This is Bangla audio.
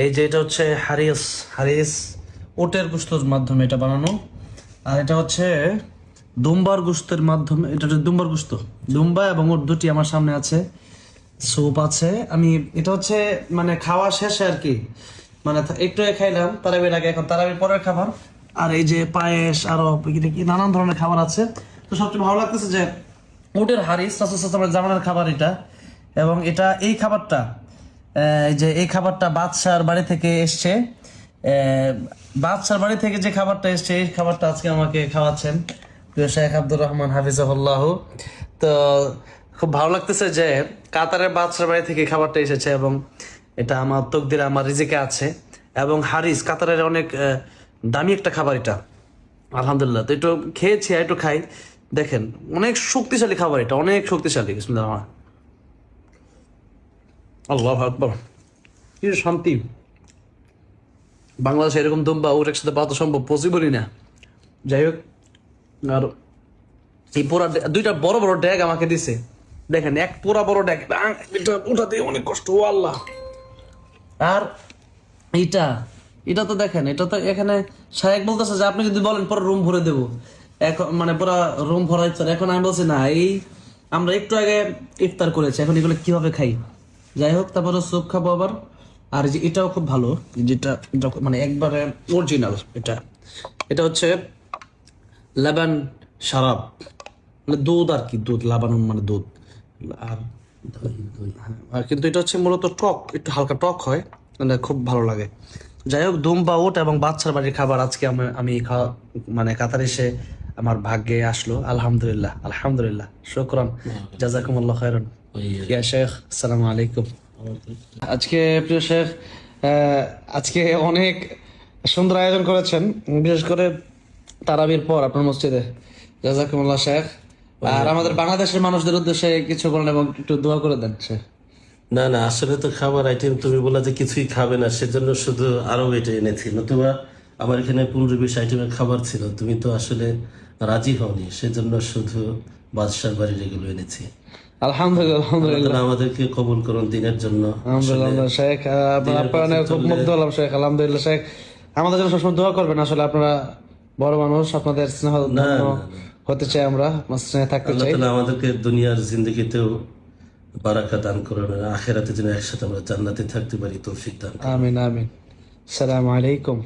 এই যে এটা হচ্ছে হারিস, হারিস ওটের গোশতের মাধ্যমে এটা বানানো। আর এটা হচ্ছে দুম্বার গোশতের মাধ্যমে, এটা হচ্ছে দুম্বার গোশত, দুম্বা এবং ওট দুটি আমার সামনে আছে। স্যুপ আছে। আমি এটা হচ্ছে মানে খাওয়া শেষে আর কি, মানে একটু খাইলাম তারাবির আগে, এখন তারাবির পরের খাবার। আর এই যে পায়েস, আরো কি নানান ধরনের খাবার আছে। তো সবচেয়ে ভালো লাগতেছে যে উটের হারিস জামানের খাবার এটা। এবং এটা এই খাবারটা এই যে এই খাবারটা বাদশার বাড়ি থেকে এসছে। বাদশার বাড়ি থেকে যে খাবারটা এসছে, এই খাবারটা আজকে আমাকে খাওয়াচ্ছেন প্রিয় শেখ আব্দুর রহমান হাফিজাহুল্লাহ। তো খুব ভালো লাগতেছে যে কাতারের বাদশার বাড়ি থেকে খাবারটা এসেছে, এবং এটা আমার তকদিরে, আমার রিজিকে আছে। এবং হারিস কাতারের অনেক দামি একটা খাবার এটা, আলহামদুলিল্লাহ। তো একটু খেয়েছি, আর একটু খাই। দেখেন অনেক শক্তিশালী খাবার এটা, অনেক শক্তিশালী। বিসমিল্লাহ। আল্লাহু আকবার, কি শান্তি! বাংলাদেশে এরকম দুম্বা ওর একসাথে পাওয়া তো সম্ভব, পসিবলই না। যাই হোক, আর এই পুরা দুইটা বড় বড় ড্যাগ আমাকে দিছে। দেখেন এক পুরা বড় ড্যাগ, এটা উঠাতে অনেক কষ্ট, ও আল্লাহ। আর এইটা এটা তো দেখেন, এটা তো এখানে শায়েক বলতেছে যে আপনি যদি বলেন পরে রুম ভরে দেবো, এখন মানে পুরো রুম ভরা ইচ্ছা। এখন আমি বলছি না, এই আমরা একটু আগে ইফতার করেছি, এখন এগুলো কিভাবে খাই। যাই হোক, তারপরে স্যুপ খাবো আবার। আর যে এটাও খুব ভালো, যেটা মানে একবারে অরিজিনাল। এটা এটা হচ্ছে লেবান শারাব, মানে দুধ আর কি, দুধ লাবানুন মানে দুধ। আর আর কিন্তু এটা হচ্ছে মূলত টক, একটু হালকা টক হয়, মানে খুব ভালো লাগে। যাই হোক, দুম্বা ওট এবং বাচ্চার বাড়ির খাবার আজকে আমি খাওয়া মানে কাতার এসে আমার ভাগ্যে আসলো। আলহামদুলিল্লাহ, আলহামদুলিল্লাহ, শুকরান, জাযাকুমুল্লাহ খায়রান। ইয়া শেখ, আসসালামু আলাইকুম। আজকে প্রিয় শেখ, আজকে অনেক সুন্দর আয়োজন করেছেন, বিশেষ করে তারাবির পর আপনার মসজিদে। জাযাকুমুল্লাহ শেখ। আর আমাদের বাংলাদেশের মানুষদের উদ্দেশ্যে কিছু বলেন এবং একটু দোয়া করে দেন শেখ। না না, আসলে তো খাবার আইটেম তুমি বলা যে কিছুই খাবে না, সেজন্য শুধু আরো এটা এনেছি। নতুবা আমার এখানে 15-20 আইটেমের খাবার ছিল, তুমি তো আসলে রাজি হওনি, সেজন্য শুধু বাদশার বাড়ির এগুলো এনেছি। আলহামদুলিল্লাহ, আলহামদুলিল্লাহ, আল্লাহ আমাদেরকে কবুল করুন দিনের জন্য। আলহামদুলিল্লাহ শেখ। আপনারা খুব মুগ্ধ হলাম শেখ, আলহামদুলিল্লাহ শেখ। আমাদের জন্য সবসময় দোয়া করবেন। আসলে আপনারা বড় মানুষ, আপনাদের স্নেহ হতে চাই আমরা, স্নেহে থাকতে আল্লাহ চাই। তাআলা আমাদেরকে দুনিয়ার জিন্দগিতেও বারাকা দান করুন, আখিরাতে যেন একসাথে আমরা জান্নাতে থাকতে পারি, তৌফিক দান করুন। আমিন, আমিন। আসসালামু আলাইকুম।